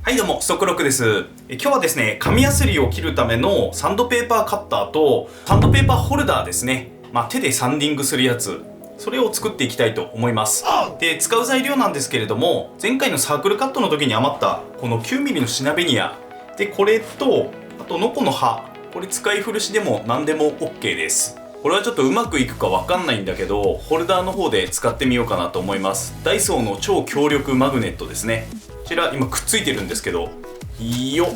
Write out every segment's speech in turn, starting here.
はいどうも、ストックロックです。今日はですね、紙やすりを切るためのサンドペーパーカッターとサンドペーパーホルダーですね。手でサンディングするやつ。それを作っていきたいと思います。で、使う材料なんですけれども、前回のサークルカットの時に余ったこの 9mm のシナベニヤ。で、これと、あとノコの葉。これ使い古しでも何でも OK です。これはちょっとうまくいくかわかんないんだけど、ホルダーの方で使ってみようかなと思います。ダイソーの超強力マグネットですね。こちら今くっついてるんですけど、よっ、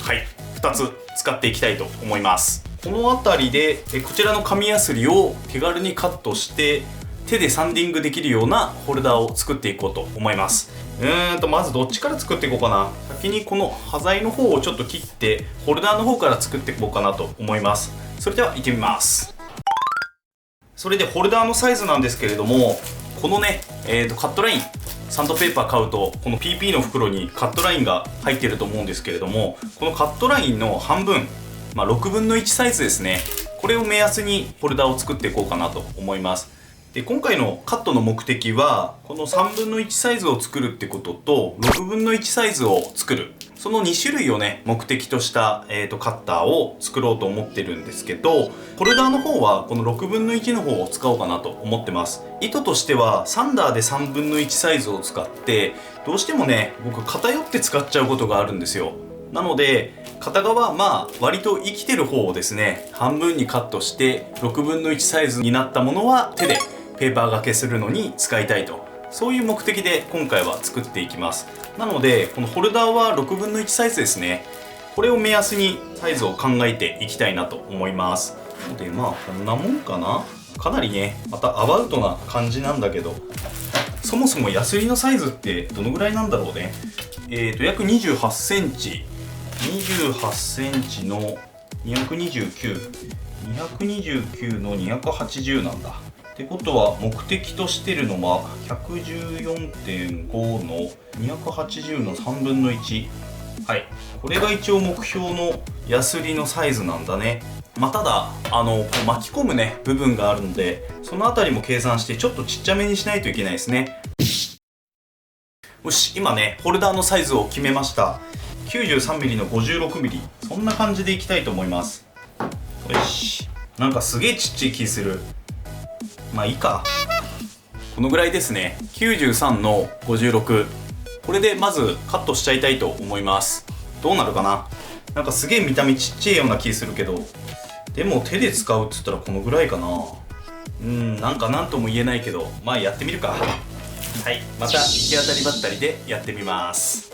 はい、2つ使っていきたいと思います。この辺りでこちらの紙やすりを手軽にカットして手でサンディングできるようなホルダーを作っていこうと思います。まずどっちから作っていこうかな。先にこの端材の方をちょっと切ってホルダーの方から作っていこうかなと思います。それでは行ってみます。それでホルダーのサイズなんですけれども、このね、カットラインサンドペーパー買うとこの PP の袋にカットラインが入ってると思うんですけれども、このカットラインの半分、6分の1サイズですね。これを目安にホルダーを作っていこうかなと思います。で、今回のカットの目的はこの3分の1サイズを作るってことと6分の1サイズを作る、その2種類をね目的とした、カッターを作ろうと思ってるんですけど、ホルダーの方はこの6分の1の方を使おうかなと思ってます。意図としてはサンダーで3分の1サイズを使って、どうしてもね僕偏って使っちゃうことがあるんですよ。なので片側割と生きてる方をですね半分にカットして6分の1サイズになったものは手でペーパー掛けするのに使いたいと、そういう目的で今回は作っていきます。なのでこのホルダーは6分の1サイズですね。これを目安にサイズを考えていきたいなと思います。でこんなもんかな。かなりねまたアバウトな感じなんだけど、そもそもヤスリのサイズってどのぐらいなんだろうね。約28センチ28センチの229の280なんだ。ってことは目的としてるのは 114.5 の280の3分の1。はい、これが一応目標のヤスリのサイズなんだね。ただ巻き込むね部分があるので、そのあたりも計算してちょっとちっちゃめにしないといけないですね。よし、今ねホルダーのサイズを決めました。 93mm の 56mm、 そんな感じでいきたいと思います。よし、なんかすげえちっちゃい気する。いいか、このぐらいですね。93の56、これでまずカットしちゃいたいと思います。どうなるかな。なんかすげえ見た目ちっちゃいような気するけど、でも手で使うっつったらこのぐらいかな。なんかなんとも言えないけど、やってみるか。はい、また行き当たりばったりでやってみます。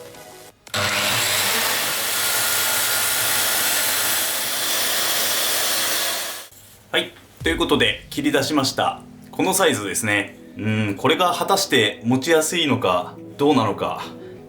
はい、ということで切り出しました。このサイズですね。これが果たして持ちやすいのかどうなのか。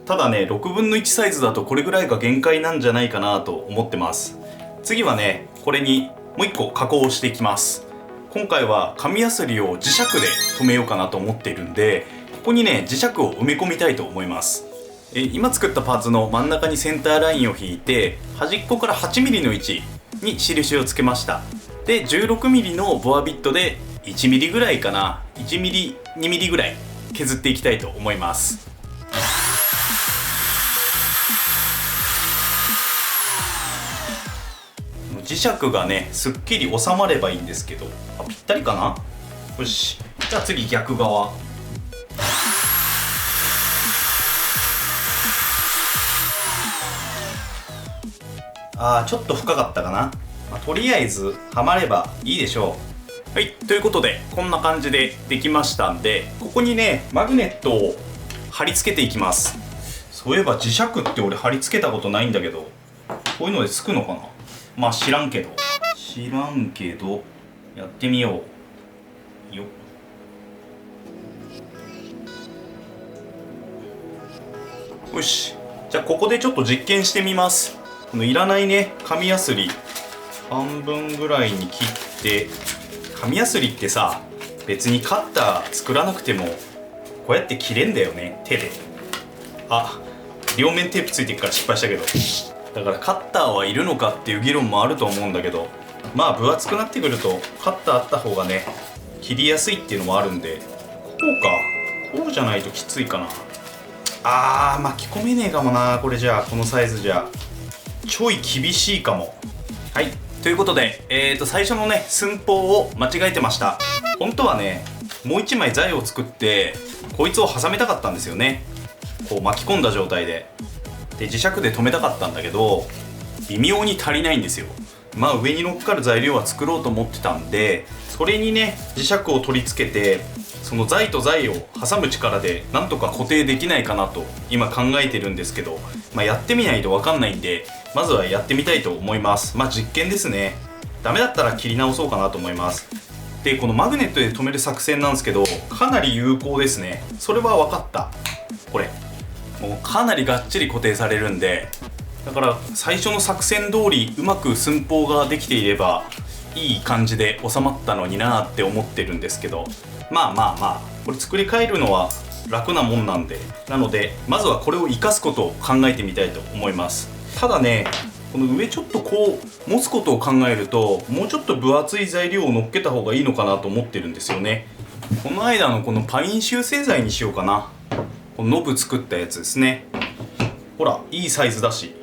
ただね6分の1サイズだとこれぐらいが限界なんじゃないかなと思ってます。次はねこれにもう1個加工をしていきます。今回は紙やすりを磁石で留めようかなと思っているんで、ここにね磁石を埋め込みたいと思います。今作ったパーツの真ん中にセンターラインを引いて、端っこから 8mm の位置に印をつけました。で 16mm のボアビットで 1mm ぐらいかな、 1mm、2mm ぐらい削っていきたいと思います。磁石がねすっきり収まればいいんですけど、ぴったりかな。よし、じゃあ次逆側。ちょっと深かったかな。とりあえずはまればいいでしょう。はい、ということでこんな感じでできましたんで、ここにねマグネットを貼り付けていきます。そういえば磁石って俺貼り付けたことないんだけど、こういうのでつくのかな。知らんけどやってみようよ。よし、じゃあここでちょっと実験してみます。このいらないね紙やすり半分ぐらいに切って、紙やすりってさ別にカッター作らなくてもこうやって切れんだよね、手で。両面テープついてるから失敗したけど、だからカッターはいるのかっていう議論もあると思うんだけど、分厚くなってくるとカッターあった方がね切りやすいっていうのもあるんで、こうじゃないときついかな。巻き込めねえかもな、これじゃあ。このサイズじゃちょい厳しいかも。はい、ということで最初のね寸法を間違えてました。本当はねもう1枚材を作ってこいつを挟めたかったんですよね。こう巻き込んだ状態で磁石で留めたかったんだけど、微妙に足りないんですよ。上に乗っかる材料は作ろうと思ってたんで、それにね磁石を取り付けて、その材と材を挟む力でなんとか固定できないかなと今考えてるんですけど、やってみないと分かんないんで、まずはやってみたいと思います。実験ですね。ダメだったら切り直そうかなと思います。でこのマグネットで留める作戦なんですけど、かなり有効ですね。それは分かった。これもうかなりがっちり固定されるんで、だから最初の作戦通りうまく寸法ができていればいい感じで収まったのになーって思ってるんですけど、これ作り変えるのは楽なもんなんで、なのでまずはこれを生かすことを考えてみたいと思います。ただね、この上ちょっとこう持つことを考えると、もうちょっと分厚い材料を乗っけた方がいいのかなと思ってるんですよね。この間のこのパイン集成材にしようかな。このノブ作ったやつですね。ほらいいサイズだし、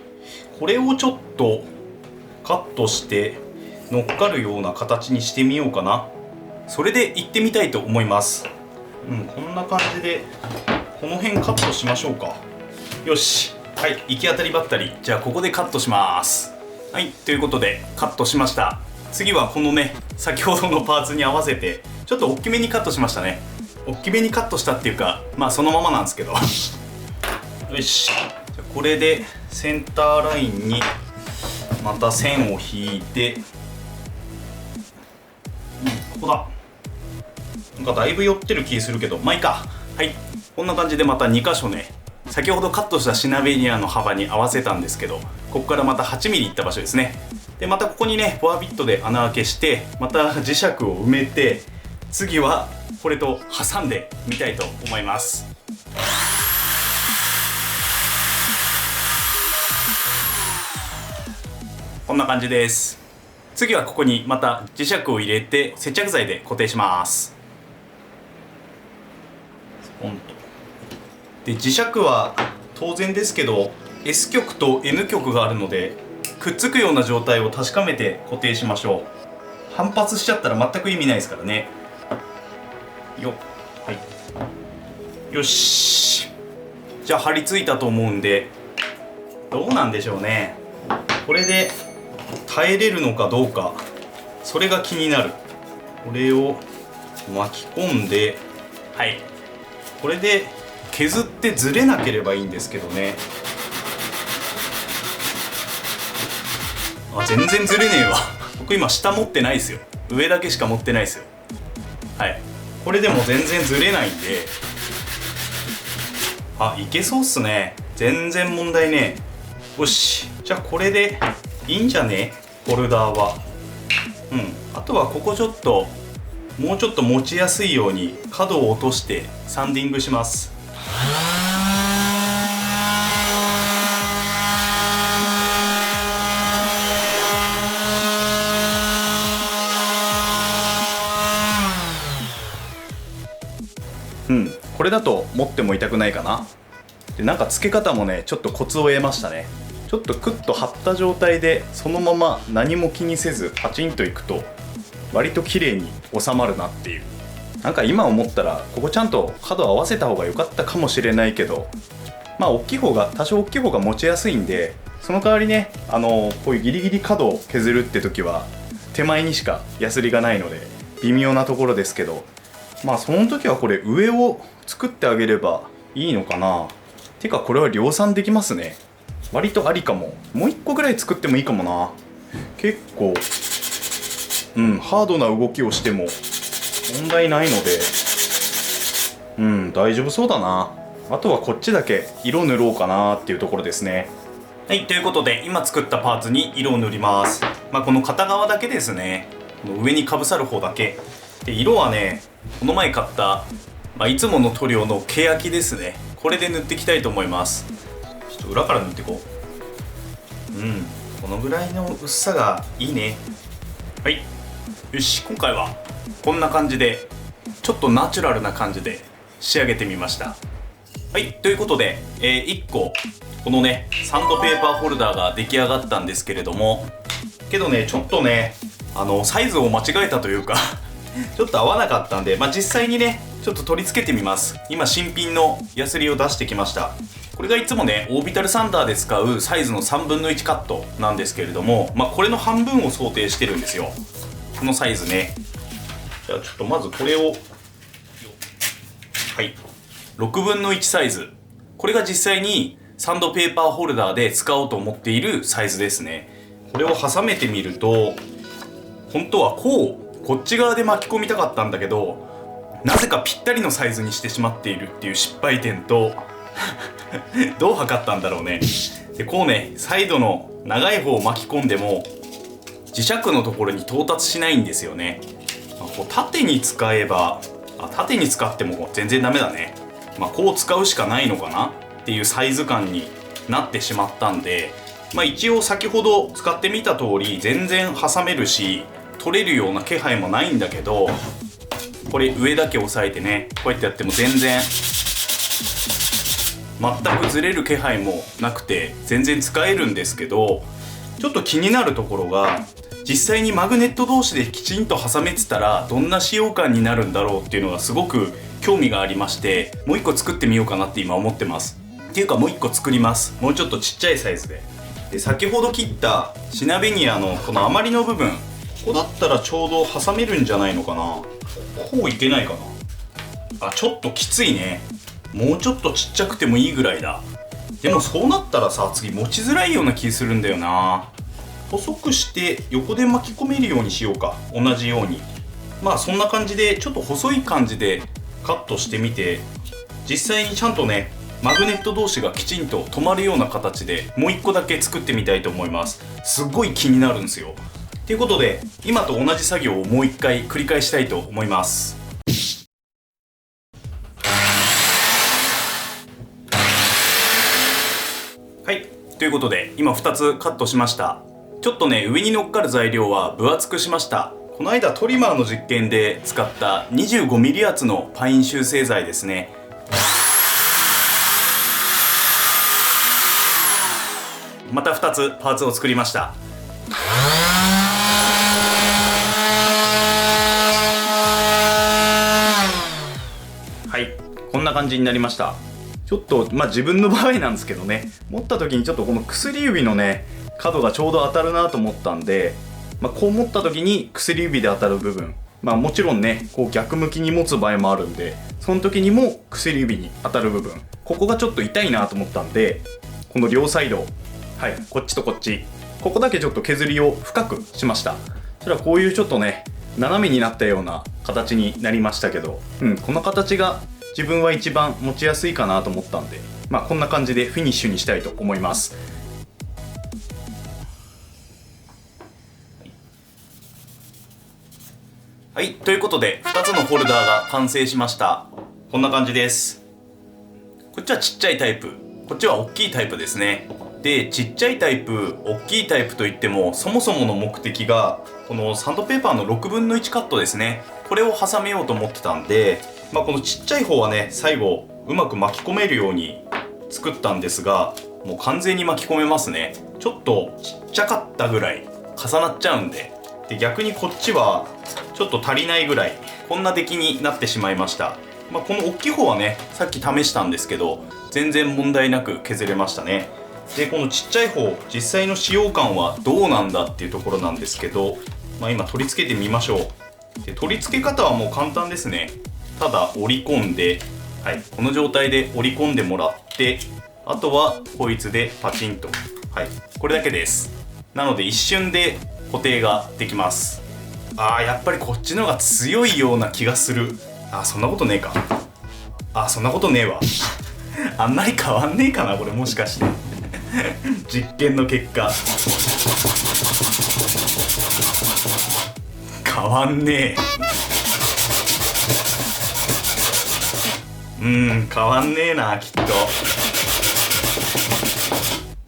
これをちょっとカットして乗っかるような形にしてみようかな。それで行ってみたいと思います。こんな感じでこの辺カットしましょうか。よし、はい、行き当たりばったり。じゃあここでカットします。はい、ということでカットしました。次はこのね先ほどのパーツに合わせてちょっと大きめにカットしましたね。大きめにカットしたっていうかそのままなんですけどよし、じゃあこれでセンターラインにまた線を引いて、ここだ。なんかだいぶ寄ってる気するけど、いいか。はい、こんな感じでまた2箇所ね、先ほどカットしたシナベニアの幅に合わせたんですけど、ここからまた 8mm いった場所ですね。でまたここにねフォアビットで穴開けして、また磁石を埋めて、次はこれと挟んでみたいと思います。こんな感じです。次はここにまた磁石を入れて接着剤で固定します。で磁石は当然ですけど S 極と N 極があるので、くっつくような状態を確かめて固定しましょう。反発しちゃったら全く意味ないですからね。よっ、はい、よし。じゃあ貼り付いたと思うんで、どうなんでしょうね。これで耐えれるのかどうか、それが気になる。これを巻き込んで、はい、これで削ってずれなければいいんですけどね。全然ずれねえわ僕今下持ってないですよ。上だけしか持ってないですよ。はい、これでも全然ずれないんで、いけそうっすね。全然問題ねえ。よし、じゃあこれでいいんじゃね、ホルダーは。あとはここちょっともうちょっと持ちやすいように角を落としてサンディングします。これだと持っても痛くないかな。でなんか付け方もねちょっとコツを得ましたね。ちょっとクッと張った状態でそのまま何も気にせずパチンといくと割と綺麗に収まるなっていう。なんか今思ったらここちゃんと角合わせた方が良かったかもしれないけど、大きい方が多少大きい方が持ちやすいんで、その代わりねこういうギリギリ角を削るって時は手前にしかヤスリがないので微妙なところですけど、その時はこれ上を作ってあげればいいのかな。てかこれは量産できますね。割とありかも。もう1個ぐらい作ってもいいかもな。結構ハードな動きをしても問題ないので大丈夫そうだな。あとはこっちだけ色塗ろうかなっていうところですね。はい、ということで今作ったパーツに色を塗ります。この片側だけですね。この上にかぶさる方だけで、色はねこの前買った、いつもの塗料の欅ですね。これで塗っていきたいと思います。ちょっと裏から塗っていこう。このぐらいの薄さがいいね。はい、よし、今回はこんな感じでちょっとナチュラルな感じで仕上げてみました。ははい、ということで、1個このねサンドペーパーホルダーが出来上がったんですけれども、けどねちょっとねサイズを間違えたというかちょっと合わなかったんで、実際にねちょっと取り付けてみます。今新品のヤスリを出してきました。これがいつもねオービタルサンダーで使うサイズの3分の1カットなんですけれども、これの半分を想定してるんですよ、このサイズね。じゃあちょっとまずこれを、はい、6分の1サイズ、これが実際にサンドペーパーホルダーで使おうと思っているサイズですね。これを挟めてみると、本当はこっち側で巻き込みたかったんだけど、なぜかぴったりのサイズにしてしまっているっていう失敗点とどう測ったんだろうね。でこうねサイドの長い方を巻き込んでも磁石のところに到達しないんですよね。こう縦に使えば、縦に使っても全然ダメだね。こう使うしかないのかなっていうサイズ感になってしまったんで、一応先ほど使ってみた通り全然挟めるし取れるような気配もないんだけど、これ上だけ押さえてねこうやってやっても全然全くずれる気配もなくて全然使えるんですけど、ちょっと気になるところが、実際にマグネット同士できちんと挟めてたらどんな使用感になるんだろうっていうのがすごく興味がありまして、もう一個作ってみようかなって今思ってます。っていうかもう一個作ります。もうちょっとちっちゃいサイズで。先ほど切ったシナベニアのこの余りの部分、ここだったらちょうど挟めるんじゃないのかな。こういけないかな。ちょっときついね。もうちょっとちっちゃくてもいいぐらいだ。でもそうなったらさ、次持ちづらいような気するんだよな。細くして横で巻き込めるようにしようか、同じように。そんな感じでちょっと細い感じでカットしてみて、実際にちゃんとねマグネット同士がきちんと止まるような形でもう一個だけ作ってみたいと思います。すっごい気になるんですよ。ということで今と同じ作業をもう一回繰り返したいと思います。はい、ということで今2つカットしました。ちょっとね上に乗っかる材料は分厚くしました。この間トリマーの実験で使った 25mm 厚のパイン修正剤ですね。また2つパーツを作りました。はい、こんな感じになりました。ちょっと自分の場合なんですけどね、持った時にちょっとこの薬指のね角がちょうど当たるなと思ったんで、こう持った時に薬指で当たる部分、もちろんねこう逆向きに持つ場合もあるんで、その時にも薬指に当たる部分、ここがちょっと痛いなと思ったんで、この両サイド、はい、こっちとこっち、ここだけちょっと削りを深くしました。そしたらこういうちょっとね斜めになったような形になりましたけど、この形が自分は一番持ちやすいかなと思ったんで、こんな感じでフィニッシュにしたいと思います。はい、ということで2つのホルダーが完成しました。こんな感じです。こっちはちっちゃいタイプ、こっちは大きいタイプですね。でちっちゃいタイプ、大きいタイプといってもそもそもの目的がこのサンドペーパーの6分の1カットですね。これを挟めようと思ってたんで、このちっちゃい方はね最後うまく巻き込めるように作ったんですが、もう完全に巻き込めますね。ちょっとちっちゃかったぐらい重なっちゃうんで、逆にこっちはちょっと足りないぐらいこんな出来になってしまいました。この大きい方はねさっき試したんですけど全然問題なく削れましたね。でこのちっちゃい方、実際の使用感はどうなんだっていうところなんですけど、今取り付けてみましょう。で取り付け方はもう簡単ですね。ただ折り込んで、はい、この状態で折り込んでもらって、あとはこいつでパチンと、はい、これだけです。なので一瞬で固定ができます。やっぱりこっちの方が強いような気がする。そんなことねえか。そんなことねえわあんまり変わんねえかなこれ、もしかして実験の結果変わんねえ変わんねえな、きっと。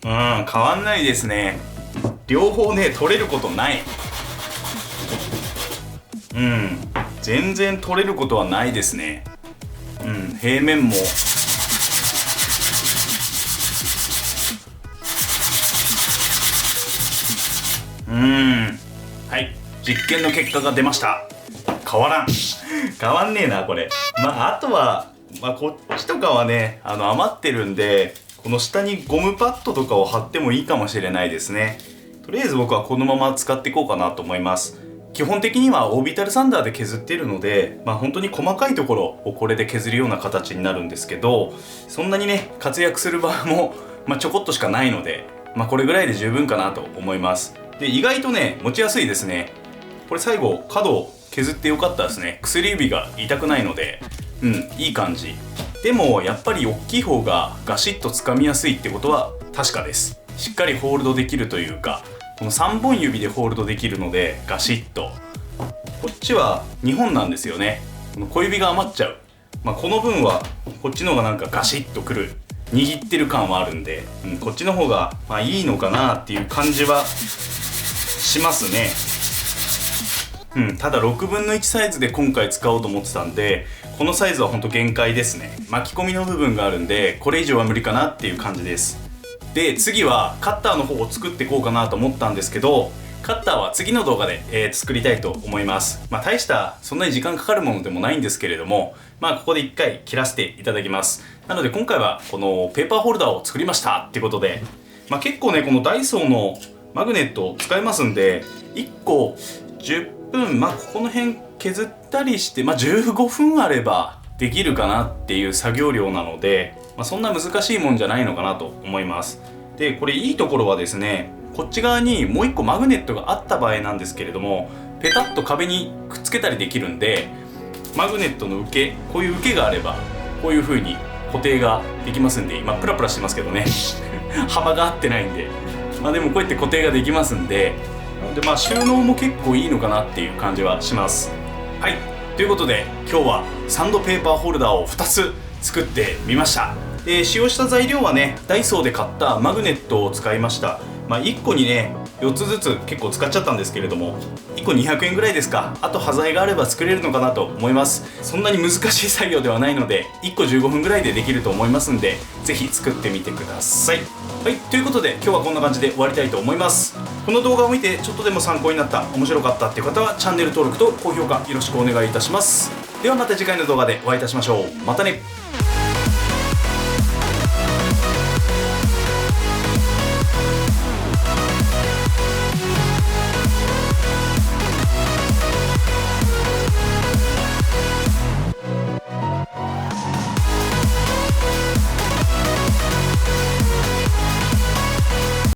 変わんないですね。両方ね取れることない。全然取れることはないですね。平面も実験の結果が出ました。変わらん変わんねえなこれ。あとはこっちとかはね余ってるんで、この下にゴムパッドとかを貼ってもいいかもしれないですね。とりあえず僕はこのまま使っていこうかなと思います。基本的にはオービタルサンダーで削っているので、本当に細かいところをこれで削るような形になるんですけど、そんなにね活躍する場合もちょこっとしかないので、これぐらいで十分かなと思います。で意外とね持ちやすいですね。これ最後角を削ってよかったですね。薬指が痛くないのでいい感じ。でもやっぱり大きい方がガシッと掴みやすいってことは確かです。しっかりホールドできるというか、この3本指でホールドできるのでガシッと。こっちは2本なんですよね。この小指が余っちゃう。この分はこっちの方がなんかガシッとくる、握ってる感はあるんで、こっちの方がいいのかなっていう感じはしますね。ただ6分の1サイズで今回使おうと思ってたんで、このサイズはほんと限界ですね。巻き込みの部分があるんで、これ以上は無理かなっていう感じです。で次はカッターの方を作っていこうかなと思ったんですけど、カッターは次の動画で、作りたいと思います。大したそんなに時間かかるものでもないんですけれども、ここで1回切らせていただきます。なので今回はこのペーパーホルダーを作りましたっていうことで、結構ねこのダイソーのマグネットを使いますんで、1個10分ここの辺削ったりして、15分あればできるかなっていう作業量なので、そんな難しいもんじゃないのかなと思います。でこれいいところはですね、こっち側にもう1個マグネットがあった場合なんですけれども、ペタッと壁にくっつけたりできるんで、マグネットの受け、こういう受けがあればこういう風に固定ができますんで、今プラプラしてますけどね幅が合ってないんで、でもこうやって固定ができますんで、収納も結構いいのかなっていう感じはします。はい、ということで今日はサンドペーパーホルダーを2つ作ってみました。使用した材料はねダイソーで買ったマグネットを使いました。1個にね4つずつ結構使っちゃったんですけれども、1個200円ぐらいですか。あと端材があれば作れるのかなと思います。そんなに難しい作業ではないので1個15分ぐらいでできると思いますんで、ぜひ作ってみてください。はい、ということで今日はこんな感じで終わりたいと思います。この動画を見てちょっとでも参考になった、面白かったっていう方はチャンネル登録と高評価よろしくお願いいたします。ではまた次回の動画でお会いいたしましょう。またね。